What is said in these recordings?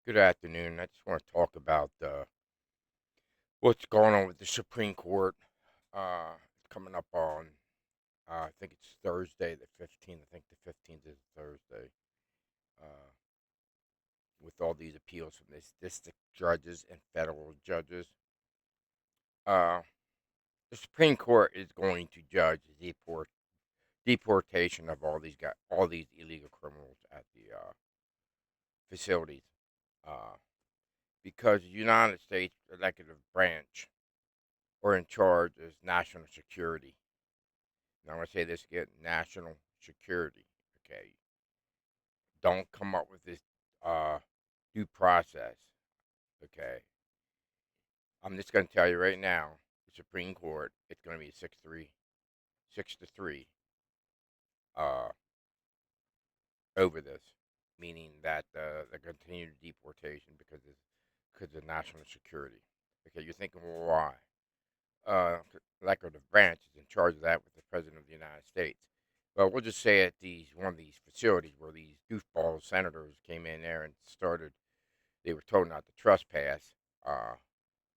Good afternoon. I just want to talk about what's going on with the Supreme Court. It's coming up on, I think it's Thursday, the 15th. I think the 15th is Thursday. Uh, with all these appeals from these district judges and federal judges, uh, the Supreme Court is going to judge the deportation of all these illegal criminals at the facilities, uh, because the United States executive branch or in charge is national security. Now, I'm going to say this again: national security. Okay, don't come up with this uh, due process. Okay, I'm just going to tell you right now: the Supreme Court, it's going to be 6-3, 6-3 uh, over this, meaning that the continued deportation because of national security. Okay, you're thinking, well, why? Executive branch is in charge of that with the president of the United States. But we'll just say at these one of these facilities where these goofball senators came in there and started, they were told not to trespass. Uh,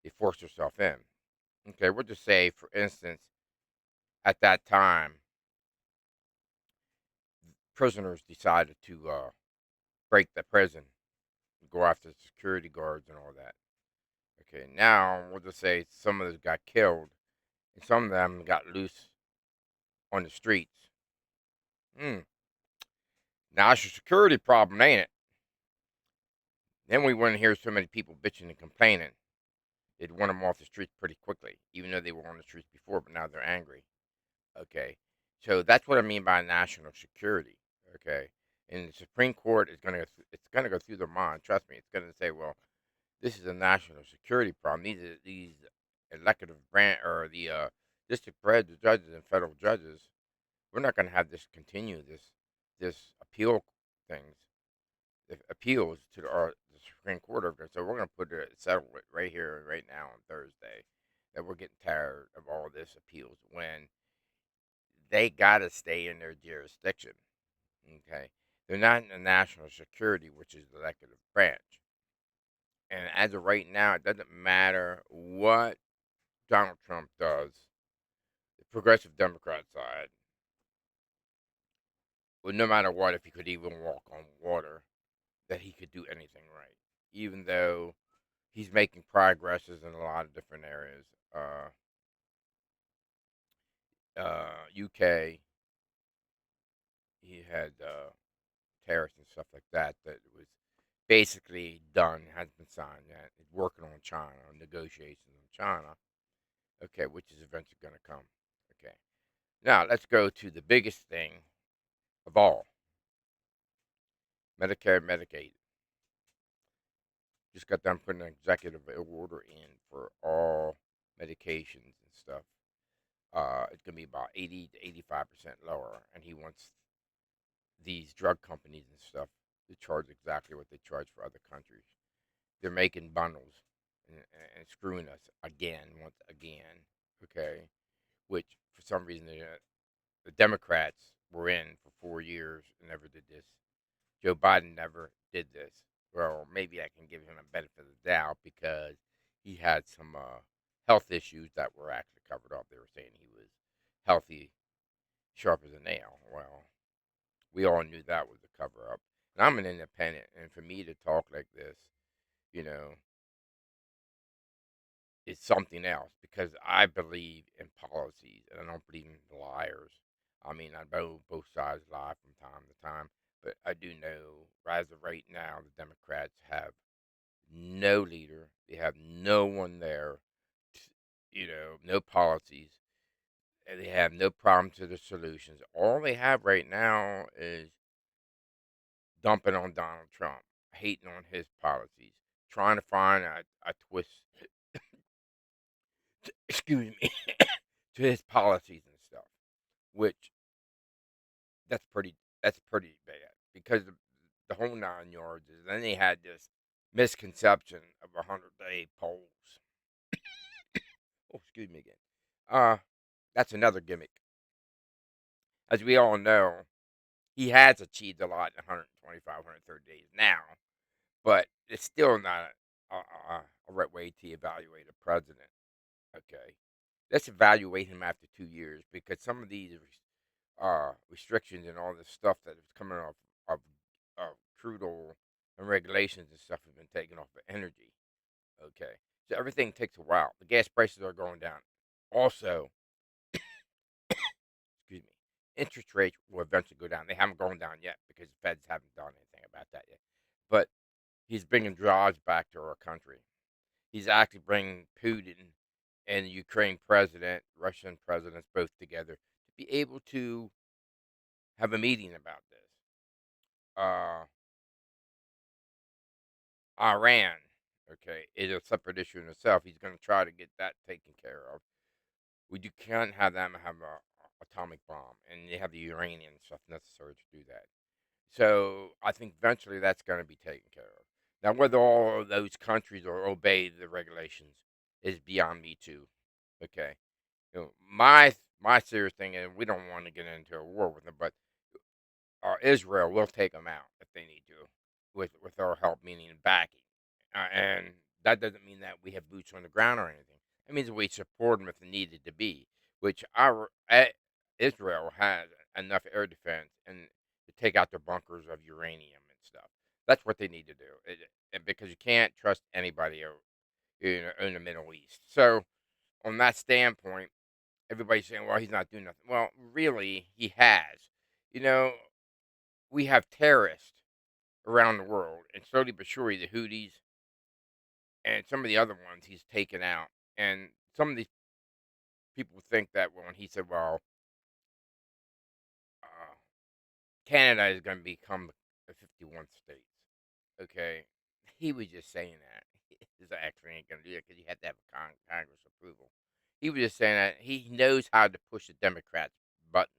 they forced themselves in. Okay, we'll just say, for instance, at that time, prisoners decided to break the prison, and go after the security guards and all that. Okay, now we'll just say some of them got killed, and some of them got loose on the streets. Hmm. Now it's a security problem, ain't it? Then we wouldn't hear so many people bitching and complaining. They'd want them off the streets pretty quickly, even though they were on the streets before, but now they're angry. Okay. So that's what I mean by national security. Okay. And the Supreme Court is going to, it's going to go through their mind. Trust me. It's going to say, well, this is a national security problem. These elected branch or the district judges and federal judges, we're not going to have this continue, this appeal things appeals to the Supreme Court over there. So we're going to put it settle it right here, right now on Thursday. That we're getting tired of all this appeals when they got to stay in their jurisdiction. Okay, they're not in the national security, which is the executive branch. And as of right now, it doesn't matter what Donald Trump does. The progressive Democrat side, well, no matter what, if he could even walk on water, that he could do anything right, even though he's making progresses in a lot of different areas. UK, he had tariffs and stuff like that. That was basically done, has been signed. That is working on China, negotiations on China. Okay, which is eventually going to come. Okay, now let's go to the biggest thing of all: Medicare, Medicaid. Just got done putting an executive order in for all medications and stuff. It's going to be about 80 to 85% lower, and he wants these drug companies and stuff to charge exactly what they charge for other countries. They're making bundles and screwing us again, once again. Okay, which for some reason the Democrats were in for 4 years and never did this. Joe Biden never did this. Well, maybe I can give him a benefit of the doubt because he had some health issues that were actually covered up. They were saying he was healthy, sharp as a nail. Well, we all knew that was a cover up. And I'm an independent, and for me to talk like this, you know, is something else because I believe in policies and I don't believe in liars. I mean, I know both sides lie from time to time, but I do know, as of right now, the Democrats have no leader. They have no one there, no policies, and they have no problems to the solutions. All they have right now is dumping on Donald Trump, hating on his policies, trying to find a twist, excuse me, to his policies and stuff. Which that's pretty bad because the whole 9 yards is. Then they had this misconception of 100-day polls. Oh, excuse me again. Uh, that's another gimmick. As we all know, he has achieved a lot in 125, 130 days now. But it's still not a right way to evaluate a president. Okay, let's evaluate him after 2 years because some of these restrictions and all this stuff that is coming off of, of crude oil and regulations and stuff have been taken off of energy. Okay, so everything takes a while. The gas prices are going down. Also, excuse me, interest rates will eventually go down. They haven't gone down yet because the Feds haven't done anything about that yet. But he's bringing jobs back to our country. He's actually bringing Putin and the Ukraine president, Russian presidents, both together to be able to have a meeting about this. Uh, Iran, okay, is a separate issue in itself. He's going to try to get that taken care of. Can't have them have a atomic bomb, and they have the uranium stuff necessary to do that. So I think eventually that's going to be taken care of. Now, whether all of those countries will obey the regulations is beyond me too. Okay, my serious thing, and we don't want to get into a war with them, but Israel will take them out if they need to, with our help, meaning backing. And that doesn't mean that we have boots on the ground or anything. It means we support them if they needed to be, which Israel has enough air defense and to take out their bunkers of uranium and stuff. That's what they need to do, because you can't trust anybody in the Middle East. So, on that standpoint, everybody's saying, "Well, he's not doing nothing." Well, really, he has. You know, we have terrorists around the world, and slowly but surely, the Houthis and some of the other ones he's taken out. And some of these people think that when he said, "Well, uh, Canada is going to become the 51 states," okay, he was just saying that. This actually ain't going to do it because you have to have Congress approval. He was just saying that he knows how to push the Democrats' buttons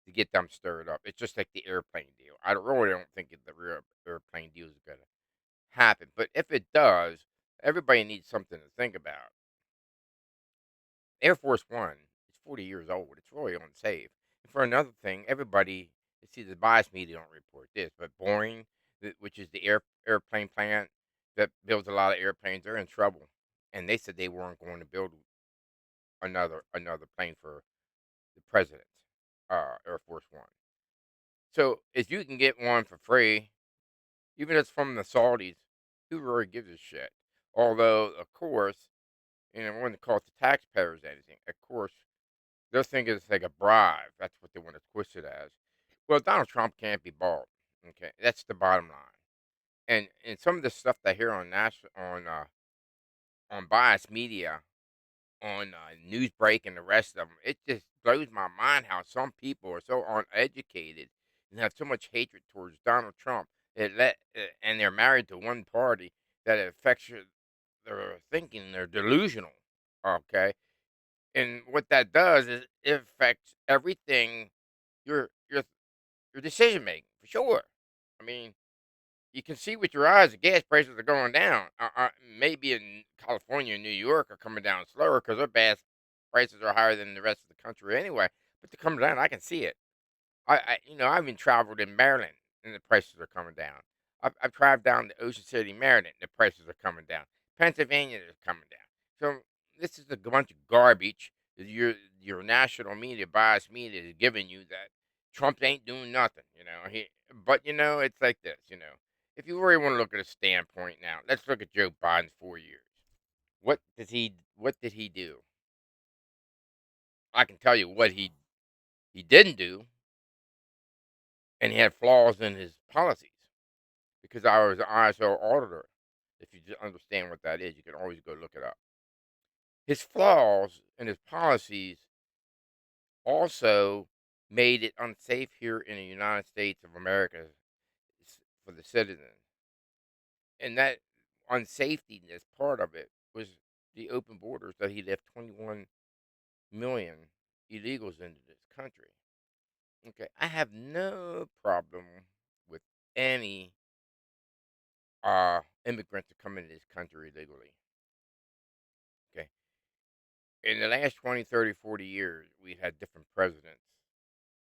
to get them stirred up. It's just like the airplane deal. Really don't think the real airplane deal is going to happen. But if it does, everybody needs something to think about. Air Force One is 40 years old. It's really unsafe. And for another thing, everybody, see, the biased media don't report this, but Boeing, which is the airplane plant that builds a lot of airplanes, they're in trouble. And they said they weren't going to build another plane for the president's Air Force One. So if you can get one for free, even if it's from the Saudis, who really gives a shit? Although, of course, I wouldn't call it the taxpayers anything. Of course, they're thinking it's like a bribe. That's what they want to twist it as. Well, Donald Trump can't be bought. Okay, that's the bottom line. And some of the stuff that I hear on on biased media, on Newsbreak and the rest of them, it just blows my mind how some people are so uneducated and have so much hatred towards Donald Trump. And they're married to one party that it affects their thinking. They're delusional. Okay, and what that does is it affects everything, your your your decision making for sure. I mean, you can see with your eyes the gas prices are going down. Maybe in California and New York are coming down slower because their gas prices are higher than the rest of the country anyway. But they're coming down. I can see it. I've even traveled in Maryland, and the prices are coming down. I've traveled down to Ocean City, Maryland, and the prices are coming down. Pennsylvania is coming down. So this is a bunch of garbage that your national media, biased media, is giving you that Trump ain't doing nothing. But it's like this. If you really want to look at a standpoint now, let's look at Joe Biden's 4 years. What did he do? I can tell you what he didn't do, and he had flaws in his policies because I was an ISO auditor. If you just understand what that is, you can always go look it up. His flaws in his policies also made it unsafe here in the United States of America for the citizens. And that unsafetyness part of it was the open borders that he left 21 million illegals into this country. Okay, I have no problem with any immigrants that come into this country illegally. Okay. In the last 20, 30, 40 years, we've had different presidents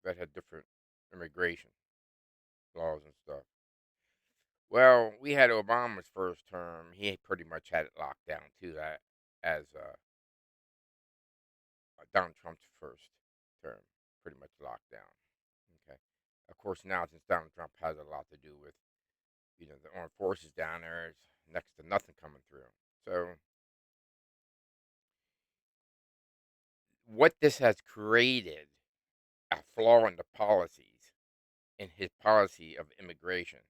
that had different immigration laws and stuff. Well, we had Obama's first term. He pretty much had it locked down too. That as Donald Trump's first term, pretty much locked down. Okay. Of course, now since Donald Trump has a lot to do with, the armed forces down there, it's next to nothing coming through. So what this has created a flaw in the policies in his policy of immigration.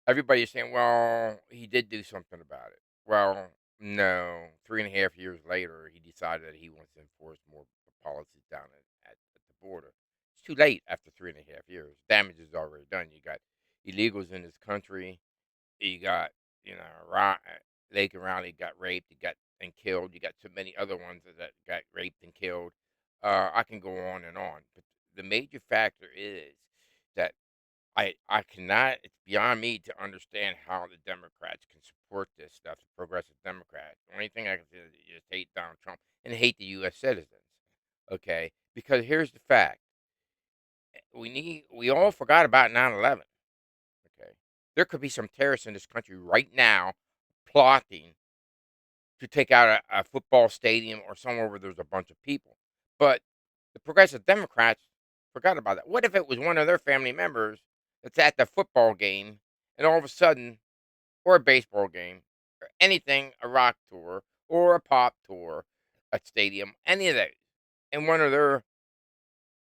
Everybody's saying, well, he did do something about it. Well, no. 3.5 years later, he decided that he wants to enforce more policies down at the border. It's too late after 3.5 years. Damage is already done. You got illegals in this country. You got, Lake and Riley got raped, you got and killed. You got so many other ones that got raped and killed. I can go on and on. But the major factor is that I cannot. It's beyond me to understand how the Democrats can support this stuff. The progressive Democrats. The only thing I can say is they just hate Donald Trump and hate the U.S. citizens. Okay, because here's the fact: we all forgot about 9/11. Okay, there could be some terrorists in this country right now plotting to take out a football stadium or somewhere where there's a bunch of people. But the progressive Democrats forgot about that. What if it was one of their family members that's at the football game and all of a sudden, or a baseball game, or anything, a rock tour, or a pop tour, a stadium, any of those, and one of their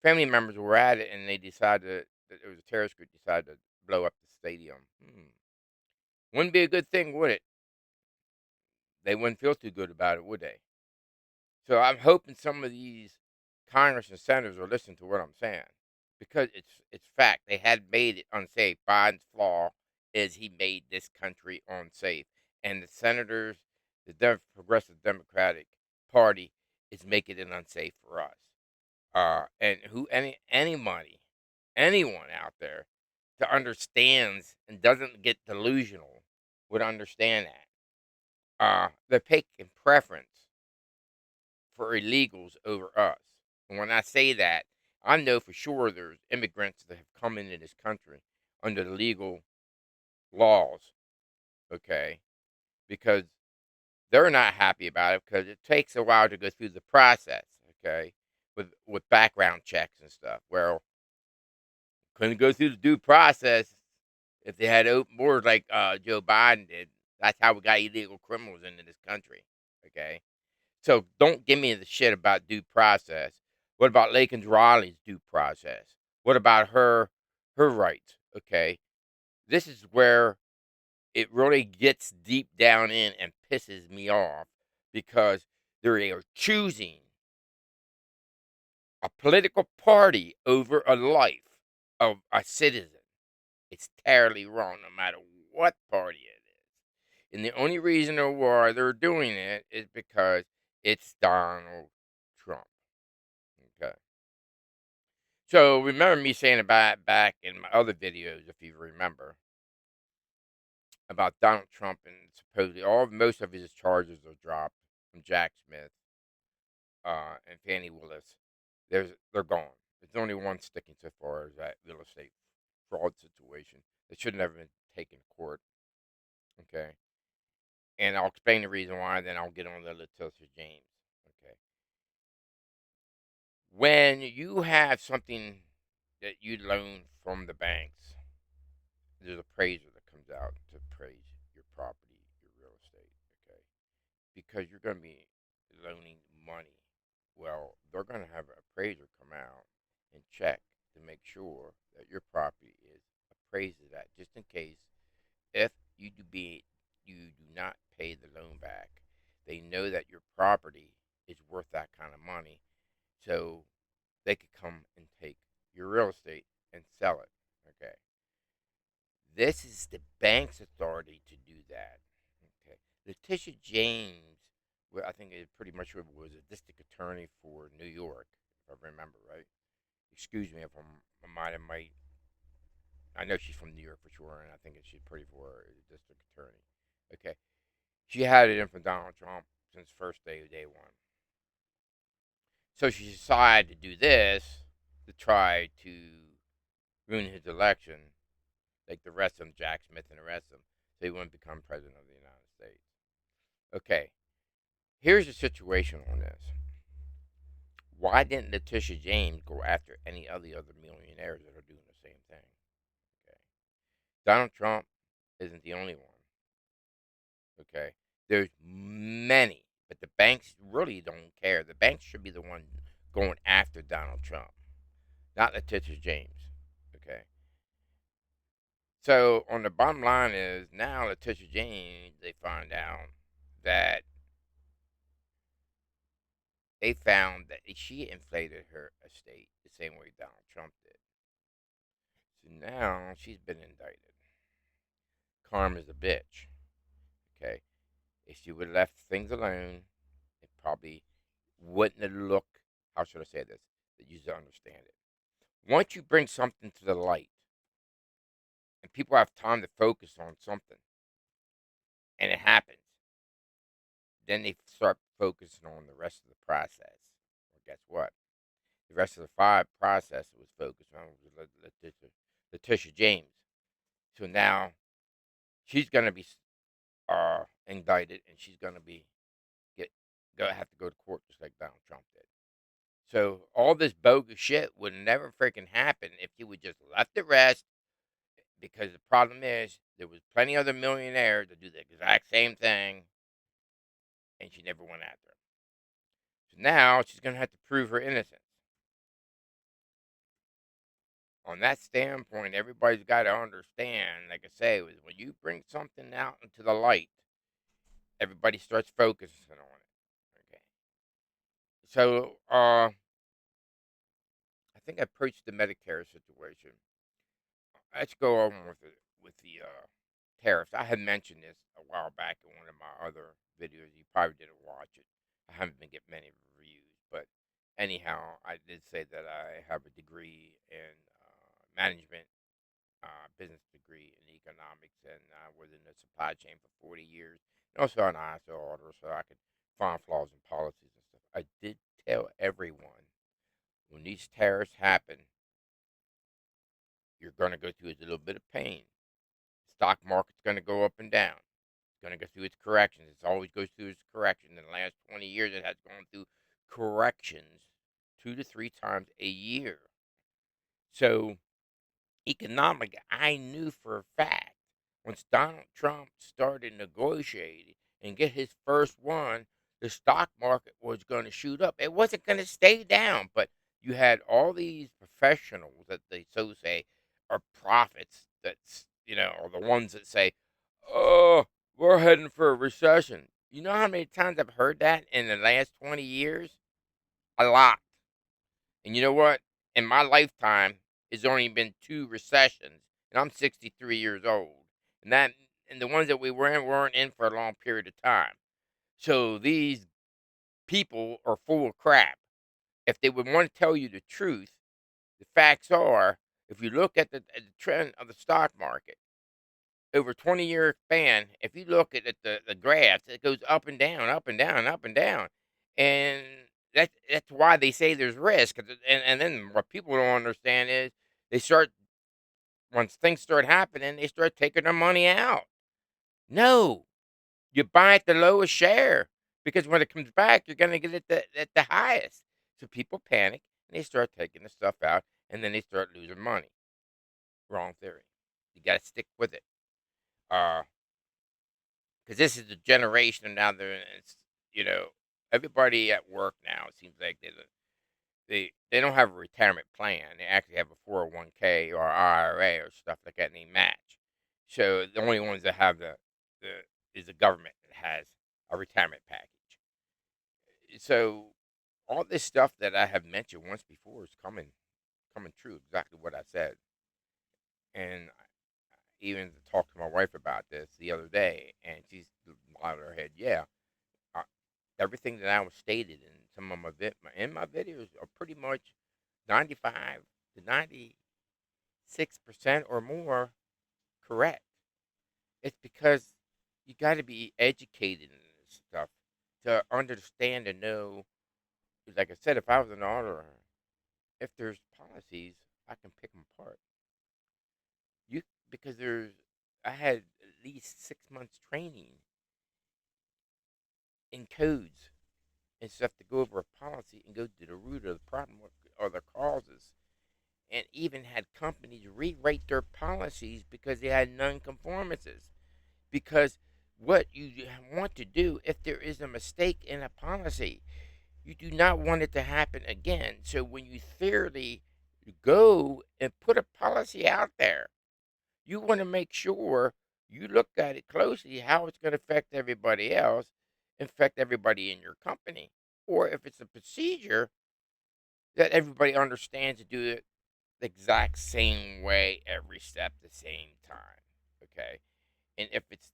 family members were at it and they decided that it was a terrorist group decided to blow up the stadium? Wouldn't be a good thing, would it? They wouldn't feel too good about it, would they? So I'm hoping some of these Congress and senators are listening to what I'm saying because it's fact. They had made it unsafe. Biden's flaw is he made this country unsafe, and the senators, the Progressive Democratic Party, is making it unsafe for us. And who anybody, anyone out there that understands and doesn't get delusional would understand that. They're taking preference for illegals over us. And when I say that, I know for sure there's immigrants that have come into this country under the legal laws, okay, because they're not happy about it because it takes a while to go through the process, okay, with background checks and stuff. Well, couldn't go through the due process if they had open borders like Joe Biden did. That's how we got illegal criminals into this country, okay? So don't give me the shit about due process. What about Laken's Riley's due process? What about her rights? Okay. This is where it really gets deep down in and pisses me off because they are choosing a political party over a life of a citizen. It's terribly wrong no matter what party it is. And the only reason why they're doing it is because it's Donald Trump. Okay. So remember me saying about back in my other videos, if you remember, about Donald Trump and supposedly most of his charges are dropped from Jack Smith and Fannie Willis. They're gone. There's only one sticking so far as that real estate fraud situation that should never been taken to court. Okay. And I'll explain the reason why, then I'll get on to Letitia James. Okay. When you have something that you loan from the banks, there's an appraiser that comes out to appraise your property, your real estate, okay? Because you're going to be loaning money. Well, they're going to have an appraiser come out and check to make sure that your property is appraised at that, just in case if you do not pay the loan back, they know that your property is worth that kind of money, so they could come and take your real estate and sell it. Okay. This is the bank's authority to do that. Okay. Letitia James, well, I think it pretty much was a district attorney for New York, if I remember right. Excuse me if I might. I know she's from New York for sure, and I think she's pretty for a district attorney. Okay. She had it in for Donald Trump since first day one. So she decided to do this to try to ruin his election like the rest of them, Jack Smith and the rest of them, so he wouldn't become president of the United States. Okay, here's the situation on this. Why didn't Letitia James go after any of the other millionaires that are doing the same thing? Okay, Donald Trump isn't the only one. Okay, there's many, but the banks really don't care. The banks should be the one going after Donald Trump, not Letitia James. Okay, so on the bottom line is now Letitia James, they find out that they found that she inflated her estate the same way Donald Trump did. So now she's been indicted. Karma's a bitch. Okay, if she would have left things alone, it probably wouldn't have looked. How should I say this? That you understand it. Once you bring something to the light, and people have time to focus on something, and it happens, then they start focusing on the rest of the process. Well, guess what? The rest of the five process was focused on was Letitia James. So now she's going to be indicted, and she's going to be get have to go to court just like Donald Trump did. So all this bogus shit would never freaking happen if you would just left it rest. Because the problem is there was plenty of other millionaires that do the exact same thing, and she never went after him. So now she's going to have to prove her innocence. On that standpoint, everybody's got to understand, like I say, when you bring something out into the light, everybody starts focusing on it. Okay. So, I think I preached the Medicare situation. Let's go on with the tariffs. I had mentioned this a while back in one of my other videos. You probably didn't watch it. I haven't been getting many reviews, but anyhow, I did say that I have a degree in management, business degree in economics, and I was in the supply chain for 40 years, and also an ISO auditor, so I could find flaws in policies and stuff. I did tell everyone when these tariffs happen, you're going to go through a little bit of pain. The stock market's going to go up and down. It's going to go through its corrections. It always goes through its corrections. In the last 20 years, it has gone through corrections 2 to 3 times a year. So, economic, I knew for a fact once Donald Trump started negotiating and get his first one, the stock market was going to shoot up. It wasn't going to stay down, but you had all these professionals that they so say are prophets that's, are the ones that say, oh, we're heading for a recession. You know how many times I've heard that in the last 20 years? A lot. And you know what? In my lifetime, it's only been 2 recessions, and I'm 63 years old. And the ones that we were in weren't in for a long period of time. So these people are full of crap. If they would want to tell you the truth, the facts are, if you look at the trend of the stock market over a 20-year span, if you look at the graphs, it goes up and down, up and down, up and down. And that's why they say there's risk. And then what people don't understand is they start, once things start happening, they start taking their money out. No, you buy at the lowest share because when it comes back, you're going to get it at the highest. So people panic and they start taking the stuff out, and then they start losing money. Wrong theory. You got to stick with it. Because this is the generation now. It's, you know, everybody at work now. It seems like they don't have a retirement plan. They actually have a 401k or IRA or stuff like that, and they match. So the only ones that have the is the government that has a retirement package. So all this stuff that I have mentioned once before is coming true. Exactly what I said, and I even talked to my wife about this the other day, and she's nodding her head. Yeah, uh, everything that I was stated in some of in my videos are pretty much 95 to 96% or more correct. It's because you got to be educated in this stuff to understand and know. Like I said, if I was an auditor, if there's policies, I can pick them apart. because I had at least 6 months training in codes and stuff to go over a policy and go to the root of the problem or the causes, and even had companies rewrite their policies because they had non-conformances. Because what you want to do, if there is a mistake in a policy, you do not want it to happen again. So when you thoroughly go and put a policy out there, you want to make sure you look at it closely, how it's going to affect everybody else, affect everybody in your company. Or if it's a procedure that everybody understands to do it the exact same way every step the same time. Okay. And if it's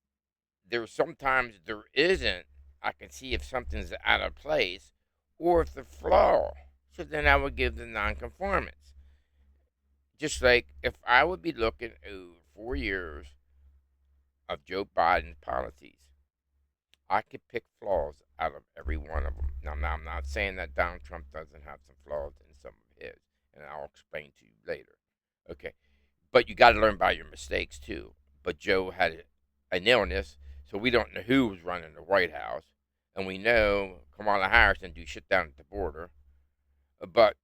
there sometimes there isn't, I can see if something's out of place or if the flaw. So then I would give the nonconformance. Just like if I would be looking over 4 years of Joe Biden's policies, I could pick flaws out of every one of them. Now I'm not saying that Donald Trump doesn't have some flaws in some of his, and I'll explain to you later. Okay, but you got to learn by your mistakes too. But Joe had an illness, so we don't know who was running the White House, and we know Kamala Harris didn't do shit down at the border. But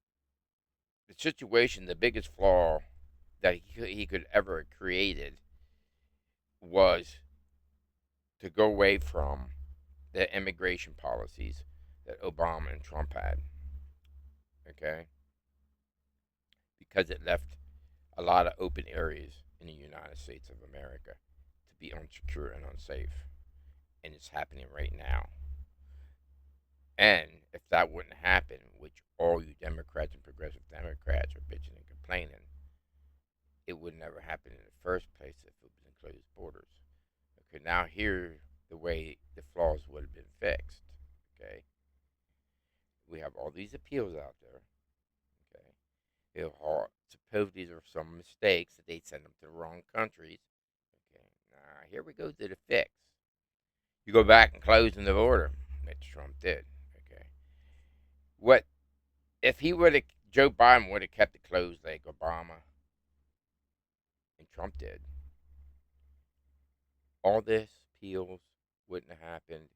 the situation, the biggest flaw that he could ever have created was to go away from the immigration policies that Obama and Trump had. Okay, because it left a lot of open areas in the United States of America to be unsecure and unsafe. And it's happening right now. And if that wouldn't happen, which all you Democrats and progressive Democrats are bitching and complaining, it would never happen in the first place if it was in closed borders. Okay, now here the way the flaws would have been fixed. Okay, we have all these appeals out there. Okay, supposedly there are some mistakes that they send them to the wrong countries. Okay, now here we go to the fix. You go back and close in the border, which Trump did. Okay, what if he would have Joe Biden would have kept it closed like Obama and Trump did? All this appeals wouldn't have happened.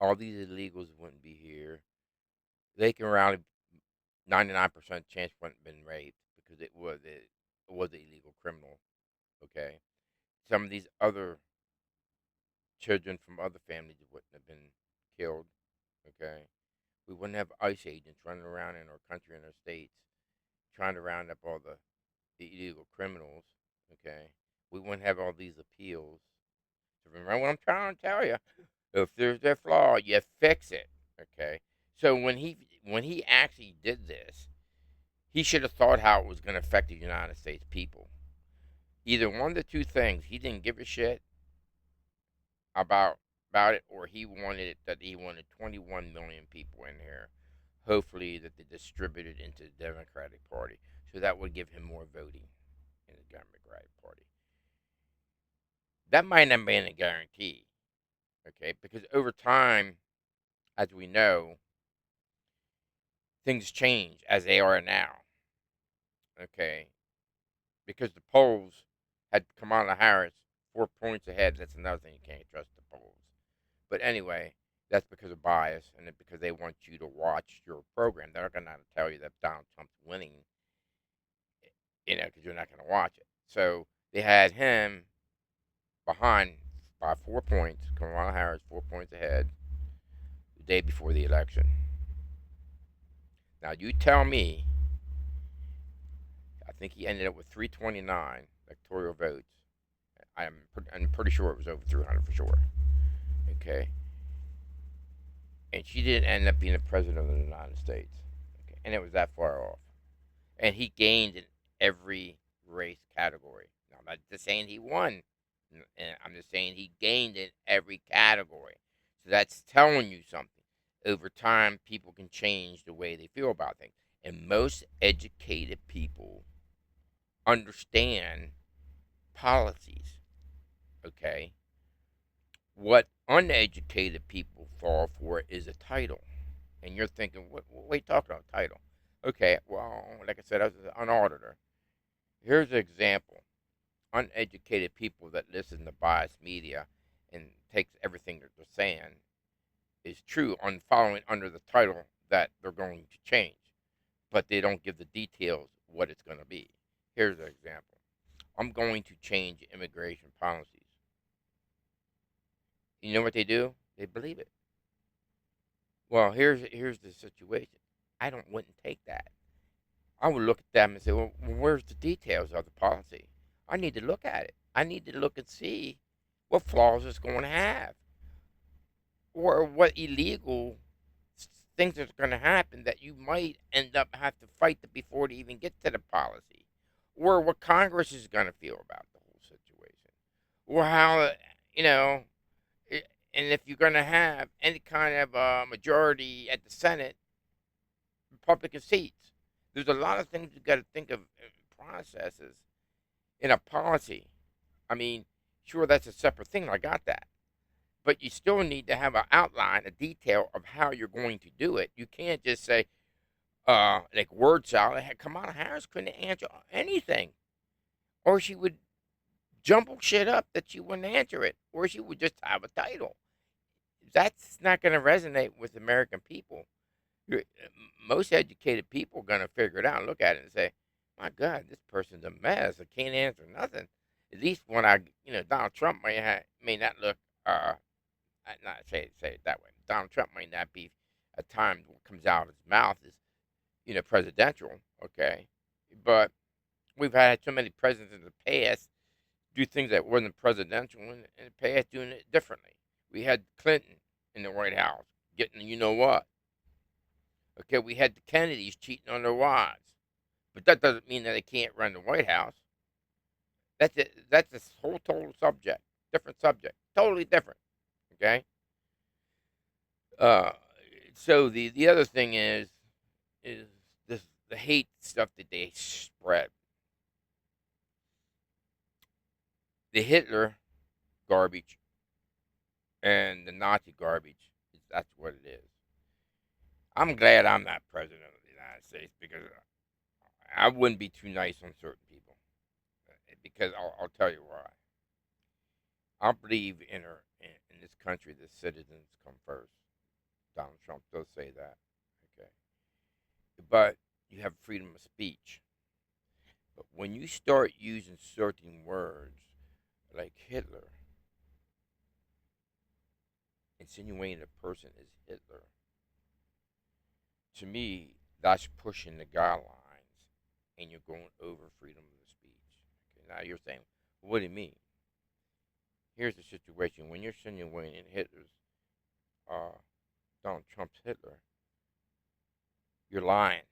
All these illegals wouldn't be here. They can around 99% chance wouldn't have been raped because it was an illegal criminal. Okay, some of these other children from other families wouldn't have been killed. Okay, we wouldn't have ICE agents running around in our country and our states trying to round up all the illegal criminals. Okay, we wouldn't have all these appeals. So remember what I'm trying to tell you. If there's a flaw, you fix it. Okay. So when he actually did this, he should have thought how it was going to affect the United States people. Either one of the two things, he didn't give a shit about about it, or he wanted 21 million people in here. Hopefully that they distributed into the Democratic Party, so that would give him more voting in the Democratic Party. That might not be a guarantee, okay? Because over time, as we know, things change as they are now, okay? Because the polls had Kamala Harris 4 points ahead. That's another thing, you can't trust the polls. But anyway, that's because of bias and because they want you to watch your program. They're not going to tell you that Donald Trump's winning, because you're not going to watch it. So they had him behind by 4 points. Kamala Harris 4 points ahead the day before the election. Now you tell me. I think he ended up with 329 electoral votes. I'm pretty sure it was over 300 for sure. Okay, and she didn't end up being the president of the United States. Okay, and it was that far off. And he gained in every race category. Now, I'm not just saying he won. I'm just saying he gained in every category. So that's telling you something. Over time, people can change the way they feel about things. And most educated people understand policies. Okay? What uneducated people fall for is a title. And you're thinking, what are you talking about, title? Okay, well, like I said, I was an auditor. Here's an example. uneducated people that listen to biased media and takes everything that they're saying is true on following under the title that they're going to change, but they don't give the details what it's going to be. Here's an example. I'm going to change immigration policies. You know what they do? They believe it. Well, here's the situation. I don't wouldn't take that. I would look at them and say, well, where's the details of the policy? I need to look at it. I need to look and see what flaws it's going to have, or what illegal things that's going to happen that you might end up have to fight before to even get to the policy, or what Congress is going to feel about the whole situation, or how you know, and if you're going to have any kind of majority at the Senate, Republican seats. There's a lot of things you got to think of processes in a policy. I mean, sure, that's a separate thing. I got that. But you still need to have an outline, a detail of how you're going to do it. You can't just say, like word salad. Kamala Harris couldn't answer anything, or she would jumble shit up that she wouldn't answer it, or she would just have a title. That's not going to resonate with American people. Most educated people are going to figure it out and look at it and say, my God, this person's a mess. I can't answer nothing. At least when Donald Trump may not look, not say it that way. Donald Trump may not be a time what comes out of his mouth is, presidential, okay? But we've had so many presidents in the past do things that wasn't presidential in the past doing it differently. We had Clinton in the White House getting you know what. Okay, we had the Kennedys cheating on their wives. But that doesn't mean that they can't run the White House. That's it. That's a whole total subject. Different subject. Totally different. Okay? Uh, so the other thing is this the hate stuff that they spread. The Hitler garbage and the Nazi garbage, that's what it is. I'm glad I'm not president of the United States because I wouldn't be too nice on certain people. Because I'll tell you why. I believe in this country the citizens come first. Donald Trump does say that. Okay. But you have freedom of speech. But when you start using certain words like Hitler, insinuating a person is Hitler, to me, that's pushing the guidelines and you're going over freedom of speech. Okay, now you're saying, well, what do you mean? Here's the situation. When you're insinuating Hitler's, Donald Trump's Hitler, you're lying.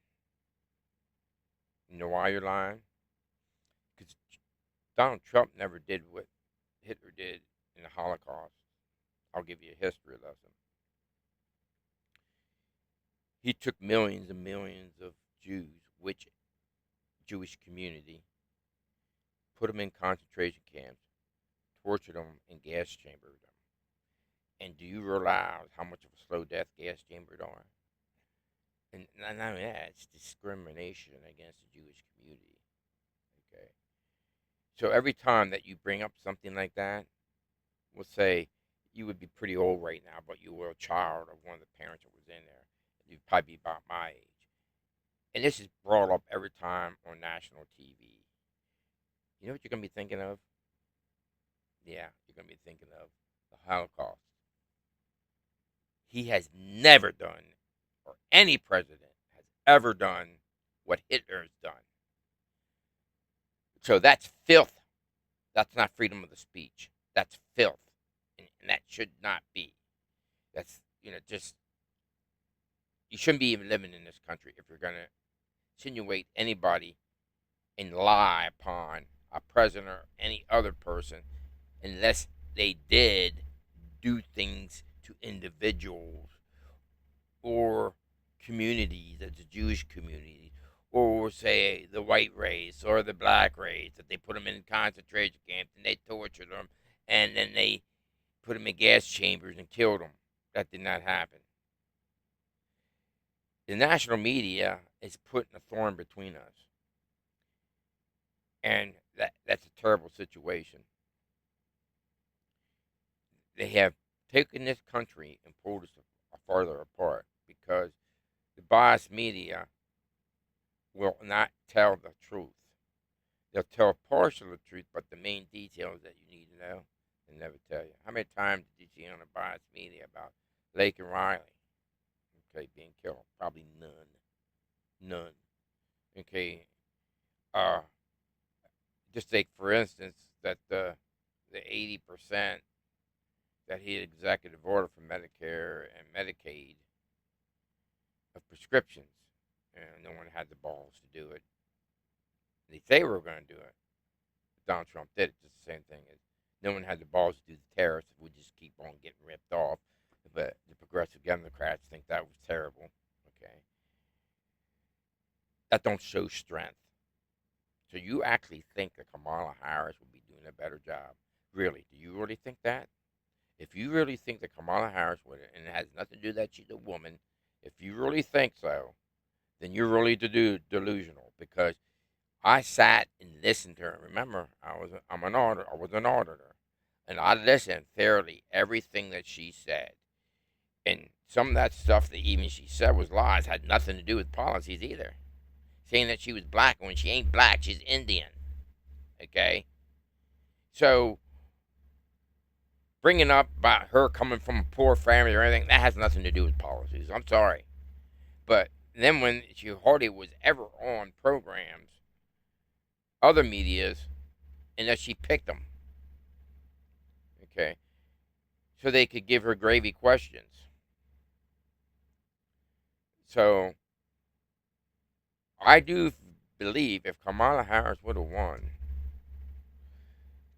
You know why you're lying? Because Donald Trump never did what Hitler did in the Holocaust. I'll give you a history lesson. He took millions and millions of Jews, which Jewish community, put them in concentration camps, tortured them, and gas chambered them. And do you realize how much of a slow death gas chambers are? And not only that, it's discrimination against the Jewish community. Okay. So every time that you bring up something like that, we'll say you would be pretty old right now, but you were a child of one of the parents that was in there. You'd probably be about my age. And this is brought up every time on national TV. You know what you're going to be thinking of? Yeah, you're going to be thinking of the Holocaust. He has never done, or any president has ever done, what Hitler's done. So that's filth. That's not freedom of the speech. That's filth. And that should not be. That's, just, you shouldn't be even living in this country if you're going to insinuate anybody and lie upon a president or any other person unless they did do things to individuals or communities, as the Jewish community, or say the white race or the black race, that they put them in concentration camps and they tortured them and then they put them in gas chambers and killed them. That did not happen. The national media is putting a thorn between us. And that's a terrible situation. They have taken this country and pulled us farther apart because the biased media will not tell the truth. They'll tell partial of the truth, but the main details that you need to know, they never tell you. How many times did you see on the biased media about Lake and Riley, okay, being killed? Probably none. None. Okay. Uh, just take for instance that the 80% that he had executive order for Medicare and Medicaid of prescriptions, and no one had the balls to do it. They say we were going to do it. Donald Trump did it. Just the same thing as no one had the balls to do the tariffs. We just keep on getting ripped off. But the progressive Democrats think that was terrible. Okay, that don't show strength. So you actually think that Kamala Harris would be doing a better job? Really? Do you really think that? If you really think that Kamala Harris would, and it has nothing to do that she's a woman, if you really think so, then you're really delusional because I sat and listened to her. Remember, I was an auditor, and I listened thoroughly everything that she said. And some of that stuff that even she said was lies had nothing to do with policies either. Saying that she was black when she ain't black, she's Indian. Okay, so bringing up about her coming from a poor family or anything that has nothing to do with policies. I'm sorry, but then when she hardly was ever on programs, other medias, and that she picked them. Okay, so they could give her gravy questions. So I do believe if Kamala Harris would have won,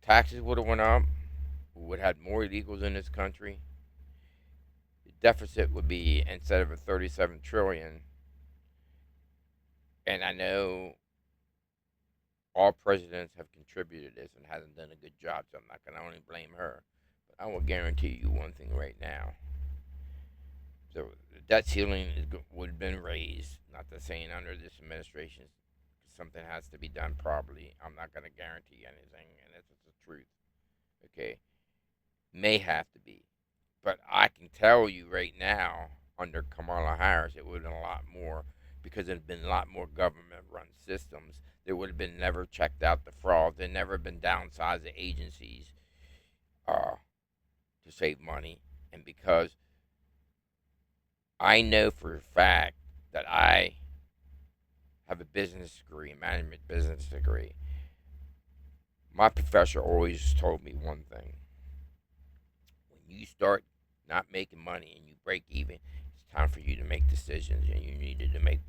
taxes would have went up. We would have had more illegals in this country. The deficit would be instead of a 37 trillion. And I know all presidents have contributed this and hasn't done a good job, so I'm not going to only blame her. But I will guarantee you one thing right now. So the debt ceiling would have been raised. Not the saying under this administration, something has to be done properly. I'm not going to guarantee anything, and that's just the truth. Okay, may have to be, but I can tell you right now, under Kamala Harris, it would have been a lot more because there had been a lot more government-run systems. There would have been never checked out the fraud. There never been downsized the agencies uh, to save money, and because I know for a fact that I have a business degree, management business degree. My professor always told me one thing. When you start not making money and you break even, it's time for you to make decisions, and you needed to make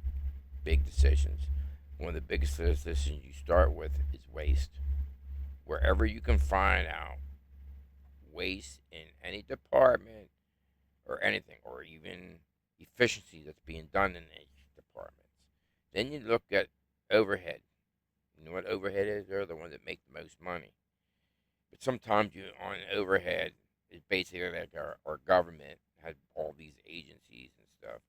big decisions. One of the biggest decisions you start with is waste. Wherever you can find out waste in any department or anything, or even efficiency that's being done in each department. Then you look at overhead. You know what overhead is? They're the ones that make the most money. But sometimes you on overhead is basically like our government has all these agencies and stuff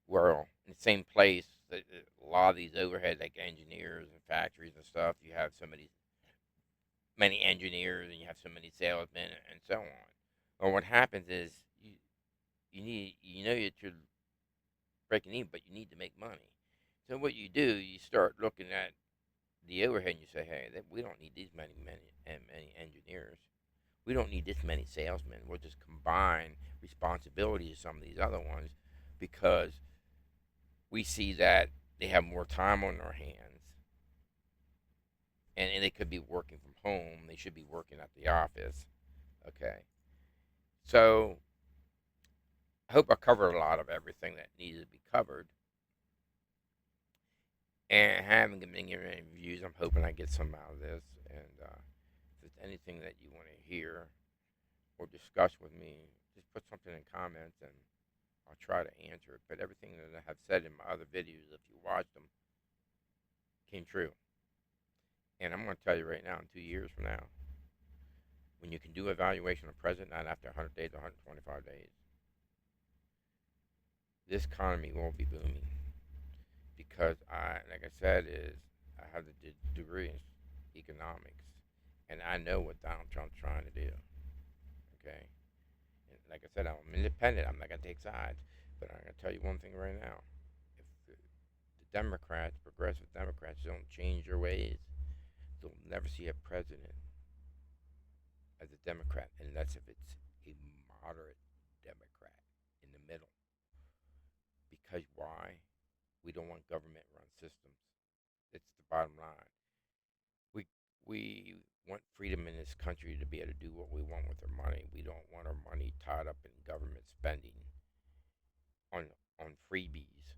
where in the same place that a lot of these overhead like engineers and factories and stuff, you have so many engineers and you have so many salesmen and so on. Well, what happens is you're breaking even, but you need to make money. So what you do, you start looking at the overhead and you say, hey, we don't need these many engineers. We don't need this many salesmen. We'll just combine responsibilities of some of these other ones because we see that they have more time on their hands and they could be working from home. They should be working at the office. Okay. So I hope I covered a lot of everything that needed to be covered. And having been given any reviews, I'm hoping I get some out of this. And if there's anything that you want to hear or discuss with me, just put something in comments and I'll try to answer it. But everything that I have said in my other videos, if you watch them, came true. And I'm going to tell you right now, in 2 years from now, when you can do evaluation of president not after 100 days or 125 days, this economy won't be booming because like I said, is I have the degree economics, and I know what Donald Trump's trying to do. Okay, and like I said, I'm independent. I'm not gonna take sides, but I'm gonna tell you one thing right now: if the Democrats, progressive Democrats, don't change their ways, they'll never see a president as a Democrat unless if it's a moderate Democrat in the middle. Because why? We don't want government run systems. It's the bottom line. We we want freedom in this country to be able to do what we want with our money. We don't want our money tied up in government spending on freebies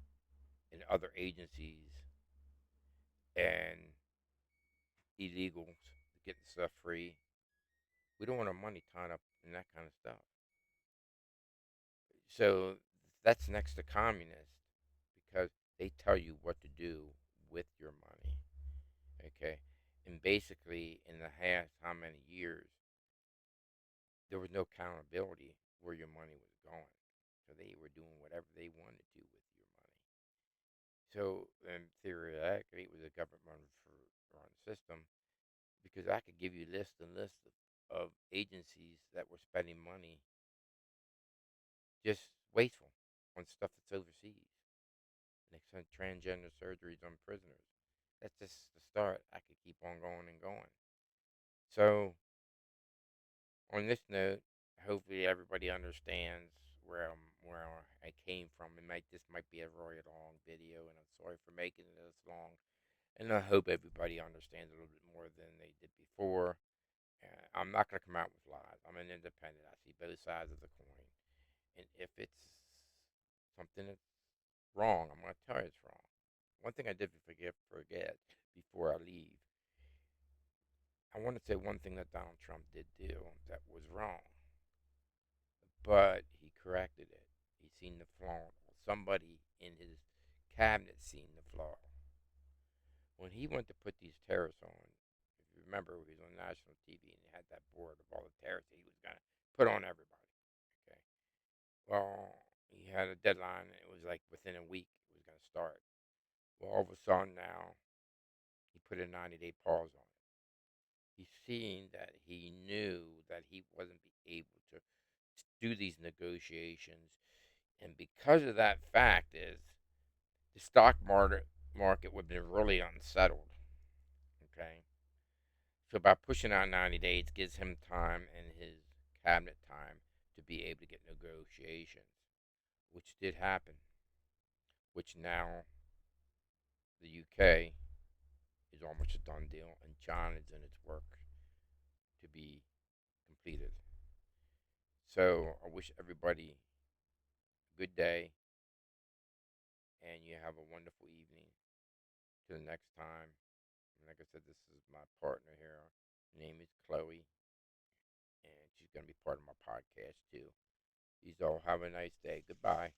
and other agencies and illegals getting stuff free. We don't want our money tied up in that kind of stuff. So that's next to communist because they tell you what to do with your money. Okay, and basically in the past how many years there was no accountability where your money was going. So they were doing whatever they wanted to with your money. So theoretically, it was a government run system because I could give you list and list of agencies that were spending money just wasteful on stuff that's overseas. They sent transgender surgeries on prisoners. That's just the start. I could keep on going and going. So on this note, hopefully everybody understands where I came from. This might be a really long video, and I'm sorry for making it this long. And I hope everybody understands a little bit more than they did before. I'm not going to come out with lies. I'm an independent. I see both sides of the coin, and if it's something that's wrong, I'm going to tell you it's wrong. One thing I did forget before I leave. I want to say one thing that Donald Trump did do that was wrong, but he corrected it. He seen the flaw. Somebody in his cabinet seen the flaw. When he went to put these tariffs on, if you remember, he was on national TV and he had that board of all the tariffs that he was going to put on everybody. Okay. Well, he had a deadline. And it was like within a week it was going to start. Well, all of a sudden now, he put a 90-day pause on it. He's seeing that he knew that he wasn't be able to do these negotiations, and because of that fact, is the stock market would have been really unsettled. Okay, so by pushing out 90 days gives him time and his cabinet time to be able to get negotiations, which did happen. Which now the UK is almost a done deal, and China is in its work to be completed. So I wish everybody a good day, and you have a wonderful evening. Till next time. And like I said, this is my partner here. Her name is Chloe, and she's going to be part of my podcast too. You all have a nice day. Goodbye.